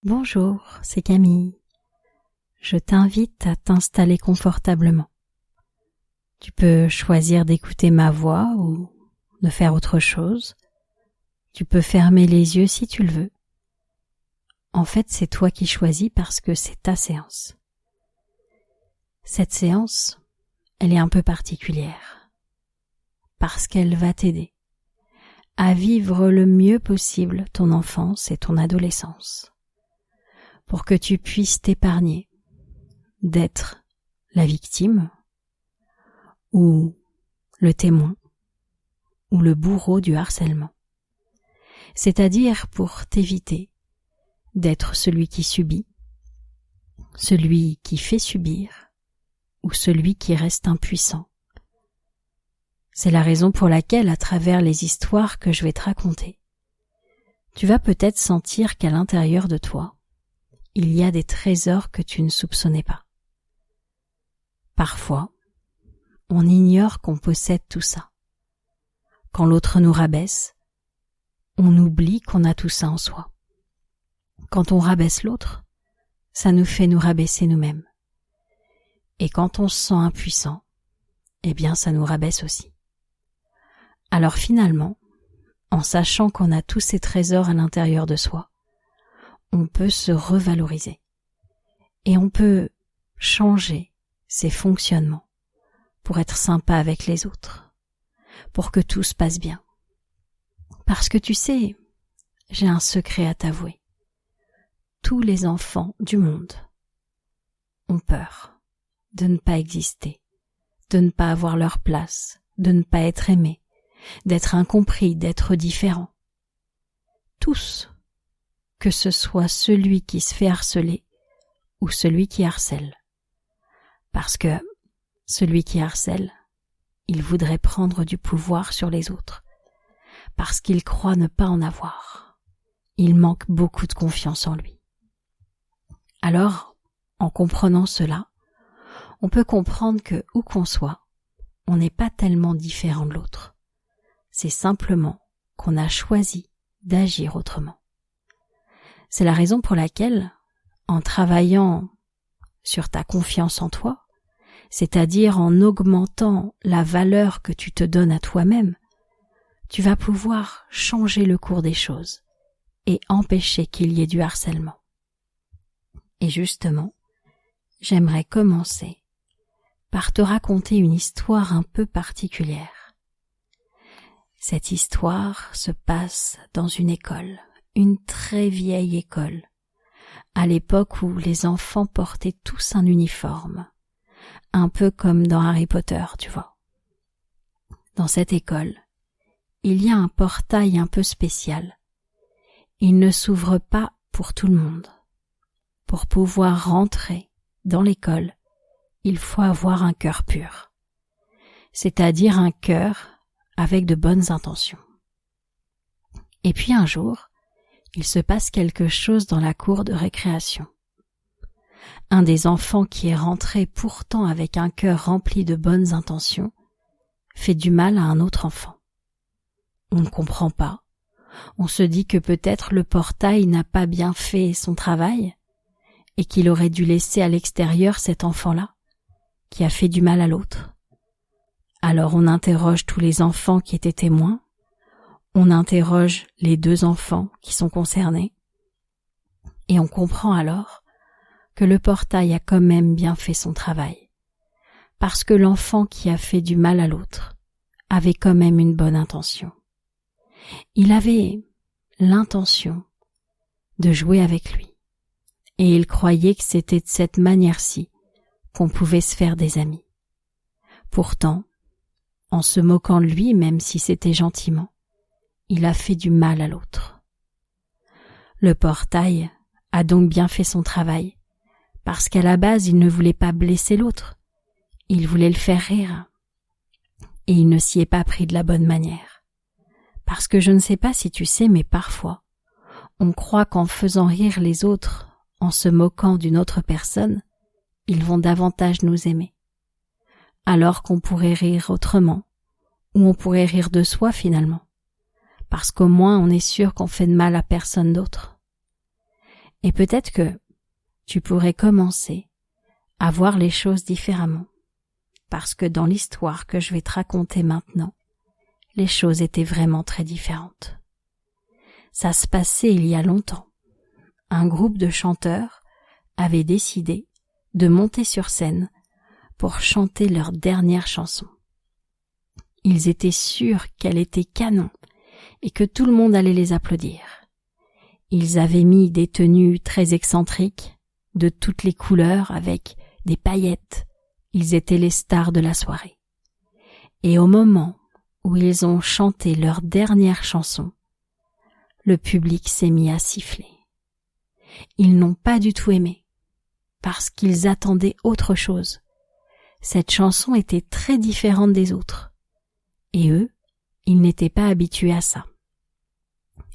Bonjour, c'est Camille. Je t'invite à t'installer confortablement. Tu peux choisir d'écouter ma voix ou de faire autre chose. Tu peux fermer les yeux si tu le veux. En fait, c'est toi qui choisis parce que c'est ta séance. Cette séance, elle est un peu particulière parce qu'elle va t'aider à vivre le mieux possible ton enfance et ton adolescence, pour que tu puisses t'épargner d'être la victime ou le témoin ou le bourreau du harcèlement. C'est-à-dire pour t'éviter d'être celui qui subit, celui qui fait subir ou celui qui reste impuissant. C'est la raison pour laquelle, à travers les histoires que je vais te raconter, tu vas peut-être sentir qu'à l'intérieur de toi, il y a des trésors que tu ne soupçonnais pas. Parfois, on ignore qu'on possède tout ça. Quand l'autre nous rabaisse, on oublie qu'on a tout ça en soi. Quand on rabaisse l'autre, ça nous fait nous rabaisser nous-mêmes. Et quand on se sent impuissant, eh bien ça nous rabaisse aussi. Alors finalement, en sachant qu'on a tous ces trésors à l'intérieur de soi, on peut se revaloriser et on peut changer ses fonctionnements pour être sympa avec les autres, pour que tout se passe bien. Parce que tu sais, j'ai un secret à t'avouer. Tous les enfants du monde ont peur de ne pas exister, de ne pas avoir leur place, de ne pas être aimés, d'être incompris, d'être différents. Tous, que ce soit celui qui se fait harceler ou celui qui harcèle. Parce que celui qui harcèle, il voudrait prendre du pouvoir sur les autres, parce qu'il croit ne pas en avoir. Il manque beaucoup de confiance en lui. Alors, en comprenant cela, on peut comprendre que, où qu'on soit, on n'est pas tellement différent de l'autre. C'est simplement qu'on a choisi d'agir autrement. C'est la raison pour laquelle, en travaillant sur ta confiance en toi, c'est-à-dire en augmentant la valeur que tu te donnes à toi-même, tu vas pouvoir changer le cours des choses et empêcher qu'il y ait du harcèlement. Et justement, j'aimerais commencer par te raconter une histoire un peu particulière. Cette histoire se passe dans une école, une très vieille école, à l'époque où les enfants portaient tous un uniforme, un peu comme dans Harry Potter, tu vois. Dans cette école, il y a un portail un peu spécial. Il ne s'ouvre pas pour tout le monde. Pour pouvoir rentrer dans l'école, il faut avoir un cœur pur, c'est-à-dire un cœur avec de bonnes intentions. Et puis un jour, il se passe quelque chose dans la cour de récréation. Un des enfants qui est rentré pourtant avec un cœur rempli de bonnes intentions fait du mal à un autre enfant. On ne comprend pas. On se dit que peut-être le portail n'a pas bien fait son travail et qu'il aurait dû laisser à l'extérieur cet enfant-là qui a fait du mal à l'autre. Alors on interroge tous les enfants qui étaient témoins, on interroge les deux enfants qui sont concernés, et on comprend alors que le portail a quand même bien fait son travail, parce que l'enfant qui a fait du mal à l'autre avait quand même une bonne intention. Il avait l'intention de jouer avec lui, et il croyait que c'était de cette manière-ci qu'on pouvait se faire des amis. Pourtant, en se moquant de lui, même si c'était gentiment, il a fait du mal à l'autre. Le portail a donc bien fait son travail, parce qu'à la base il ne voulait pas blesser l'autre, il voulait le faire rire, et il ne s'y est pas pris de la bonne manière. Parce que je ne sais pas si tu sais, mais parfois, on croit qu'en faisant rire les autres, en se moquant d'une autre personne, ils vont davantage nous aimer. Alors qu'on pourrait rire autrement, ou on pourrait rire de soi finalement, parce qu'au moins on est sûr qu'on fait de mal à personne d'autre. Et peut-être que tu pourrais commencer à voir les choses différemment. Parce que dans l'histoire que je vais te raconter maintenant, les choses étaient vraiment très différentes. Ça se passait il y a longtemps. Un groupe de chanteurs avait décidé de monter sur scène pour chanter leur dernière chanson. Ils étaient sûrs qu'elle était canon et que tout le monde allait les applaudir. Ils avaient mis des tenues très excentriques, de toutes les couleurs, avec des paillettes. Ils étaient les stars de la soirée. Et au moment où ils ont chanté leur dernière chanson, le public s'est mis à siffler. Ils n'ont pas du tout aimé, parce qu'ils attendaient autre chose. Cette chanson était très différente des autres. Et eux, ils n'étaient pas habitués à ça.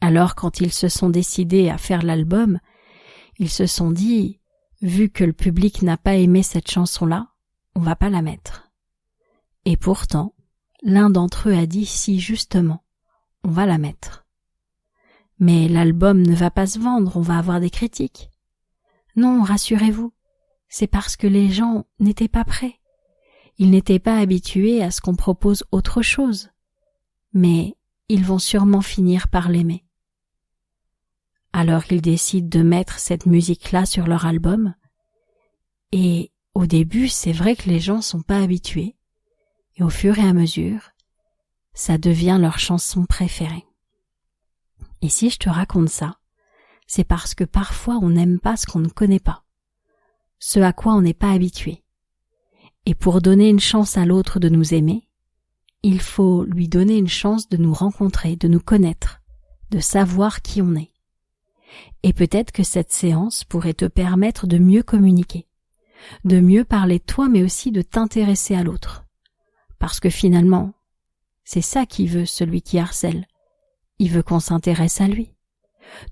Alors quand ils se sont décidés à faire l'album, ils se sont dit, vu que le public n'a pas aimé cette chanson-là, on va pas la mettre. Et pourtant, l'un d'entre eux a dit si justement, on va la mettre. Mais l'album ne va pas se vendre, on va avoir des critiques. Non, rassurez-vous, c'est parce que les gens n'étaient pas prêts. Ils n'étaient pas habitués à ce qu'on propose autre chose. Mais ils vont sûrement finir par l'aimer. Alors ils décident de mettre cette musique-là sur leur album. Et au début, c'est vrai que les gens sont pas habitués. Et au fur et à mesure, ça devient leur chanson préférée. Et si je te raconte ça, c'est parce que parfois on n'aime pas ce qu'on ne connaît pas, ce à quoi on n'est pas habitué. Et pour donner une chance à l'autre de nous aimer, il faut lui donner une chance de nous rencontrer, de nous connaître, de savoir qui on est. Et peut-être que cette séance pourrait te permettre de mieux communiquer, de mieux parler de toi, mais aussi de t'intéresser à l'autre. Parce que finalement, c'est ça qu'il veut, celui qui harcèle. Il veut qu'on s'intéresse à lui.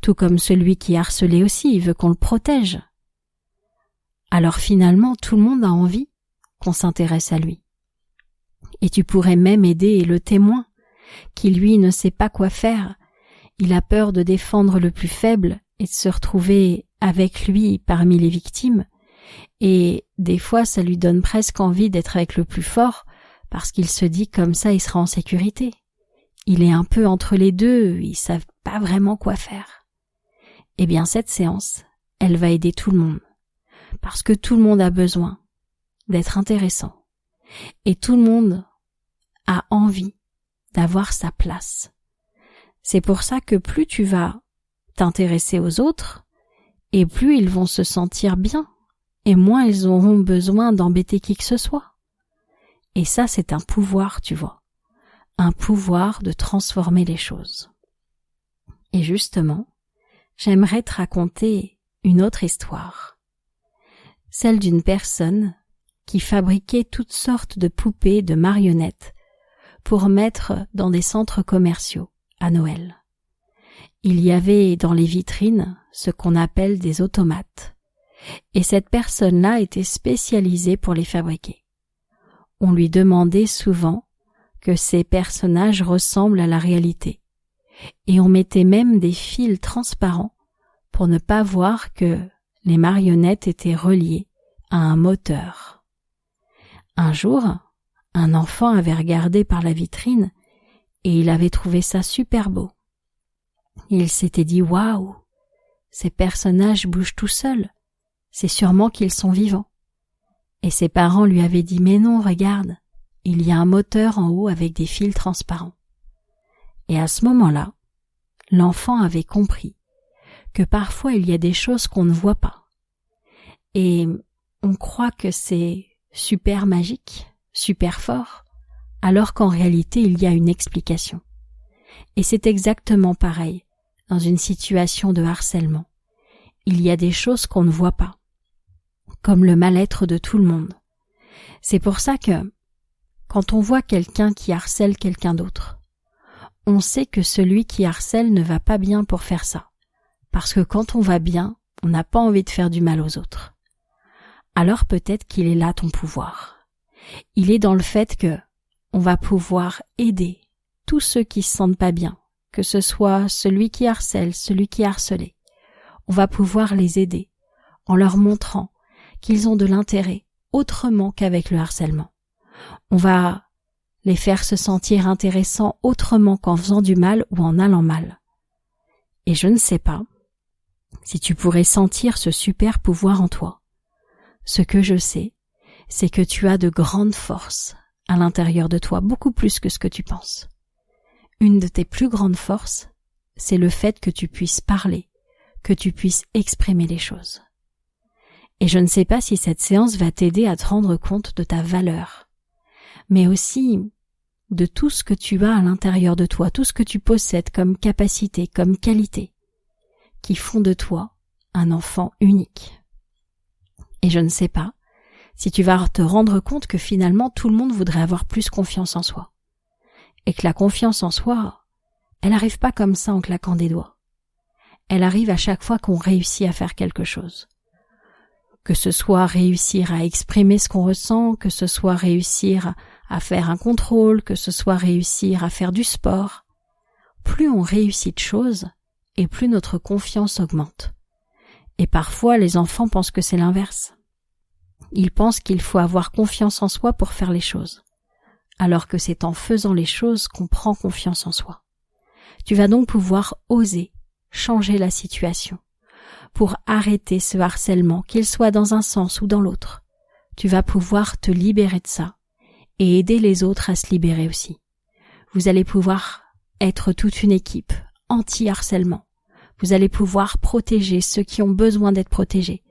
Tout comme celui qui est harcelé aussi, il veut qu'on le protège. Alors finalement, tout le monde a envie qu'on s'intéresse à lui. Et tu pourrais même aider le témoin, qui lui ne sait pas quoi faire. Il a peur de défendre le plus faible et de se retrouver avec lui parmi les victimes. Et des fois, ça lui donne presque envie d'être avec le plus fort, parce qu'il se dit comme ça, il sera en sécurité. Il est un peu entre les deux, ils savent pas vraiment quoi faire. Eh bien, cette séance, elle va aider tout le monde. Parce que tout le monde a besoin d'être intéressant. Et tout le monde a envie d'avoir sa place. C'est pour ça que plus tu vas t'intéresser aux autres, et plus ils vont se sentir bien, et moins ils auront besoin d'embêter qui que ce soit. Et ça, c'est un pouvoir, tu vois. Un pouvoir de transformer les choses. Et justement, j'aimerais te raconter une autre histoire. Celle d'une personne qui fabriquait toutes sortes de poupées, de marionnettes, pour mettre dans des centres commerciaux à Noël. Il y avait dans les vitrines ce qu'on appelle des automates, et cette personne-là était spécialisée pour les fabriquer. On lui demandait souvent que ces personnages ressemblent à la réalité, et on mettait même des fils transparents pour ne pas voir que les marionnettes étaient reliées à un moteur. Un jour, un enfant avait regardé par la vitrine et il avait trouvé ça super beau. Il s'était dit « Waouh, ces personnages bougent tout seuls, c'est sûrement qu'ils sont vivants. » Et ses parents lui avaient dit « Mais non, regarde, il y a un moteur en haut avec des fils transparents. » Et à ce moment-là, l'enfant avait compris que parfois il y a des choses qu'on ne voit pas. Et on croit que c'est super magique, super fort, alors qu'en réalité il y a une explication. Et c'est exactement pareil dans une situation de harcèlement. Il y a des choses qu'on ne voit pas, comme le mal-être de tout le monde. C'est pour ça que, quand on voit quelqu'un qui harcèle quelqu'un d'autre, on sait que celui qui harcèle ne va pas bien pour faire ça. Parce que quand on va bien, on n'a pas envie de faire du mal aux autres. Alors peut-être qu'il est là ton pouvoir. Il est dans le fait que on va pouvoir aider tous ceux qui se sentent pas bien, que ce soit celui qui harcèle, celui qui est harcelé. On va pouvoir les aider en leur montrant qu'ils ont de l'intérêt autrement qu'avec le harcèlement. On va les faire se sentir intéressants autrement qu'en faisant du mal ou en allant mal. Et je ne sais pas si tu pourrais sentir ce super pouvoir en toi. Ce que je sais, c'est que tu as de grandes forces à l'intérieur de toi, beaucoup plus que ce que tu penses. Une de tes plus grandes forces, c'est le fait que tu puisses parler, que tu puisses exprimer les choses. Et je ne sais pas si cette séance va t'aider à te rendre compte de ta valeur, mais aussi de tout ce que tu as à l'intérieur de toi, tout ce que tu possèdes comme capacité, comme qualité, qui font de toi un enfant unique. Et je ne sais pas si tu vas te rendre compte que finalement tout le monde voudrait avoir plus confiance en soi. Et que la confiance en soi, elle n'arrive pas comme ça en claquant des doigts. Elle arrive à chaque fois qu'on réussit à faire quelque chose. Que ce soit réussir à exprimer ce qu'on ressent, que ce soit réussir à faire un contrôle, que ce soit réussir à faire du sport. Plus on réussit de choses, et plus notre confiance augmente. Et parfois, les enfants pensent que c'est l'inverse. Ils pensent qu'il faut avoir confiance en soi pour faire les choses, alors que c'est en faisant les choses qu'on prend confiance en soi. Tu vas donc pouvoir oser changer la situation pour arrêter ce harcèlement, qu'il soit dans un sens ou dans l'autre. Tu vas pouvoir te libérer de ça et aider les autres à se libérer aussi. Vous allez pouvoir être toute une équipe anti-harcèlement. Vous allez pouvoir protéger ceux qui ont besoin d'être protégés.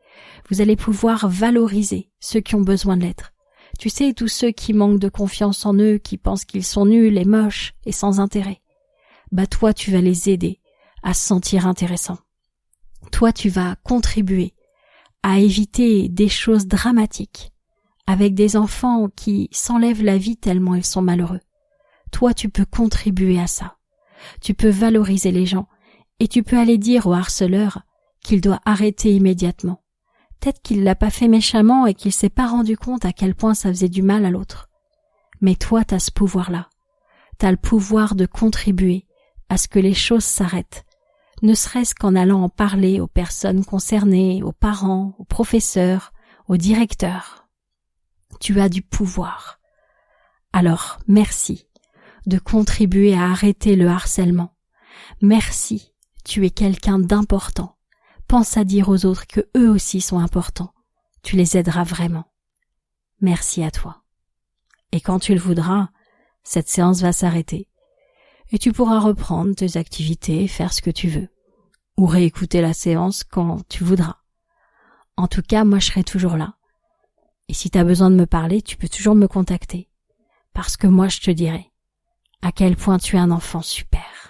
Vous allez pouvoir valoriser ceux qui ont besoin de l'être. Tu sais, tous ceux qui manquent de confiance en eux, qui pensent qu'ils sont nuls et moches et sans intérêt. Toi, tu vas les aider à se sentir intéressants. Toi, tu vas contribuer à éviter des choses dramatiques avec des enfants qui s'enlèvent la vie tellement ils sont malheureux. Toi, tu peux contribuer à ça. Tu peux valoriser les gens et tu peux aller dire au harceleur qu'il doit arrêter immédiatement. Peut-être qu'il l'a pas fait méchamment et qu'il s'est pas rendu compte à quel point ça faisait du mal à l'autre. Mais toi, t'as ce pouvoir-là. T'as le pouvoir de contribuer à ce que les choses s'arrêtent, ne serait-ce qu'en allant en parler aux personnes concernées, aux parents, aux professeurs, aux directeurs. Tu as du pouvoir. Alors, merci de contribuer à arrêter le harcèlement. Merci, tu es quelqu'un d'important. Pense à dire aux autres que eux aussi sont importants. Tu les aideras vraiment. Merci à toi. Et quand tu le voudras, cette séance va s'arrêter. Et tu pourras reprendre tes activités, faire ce que tu veux. Ou réécouter la séance quand tu voudras. En tout cas, moi je serai toujours là. Et si tu as besoin de me parler, tu peux toujours me contacter. Parce que moi je te dirai à quel point tu es un enfant super.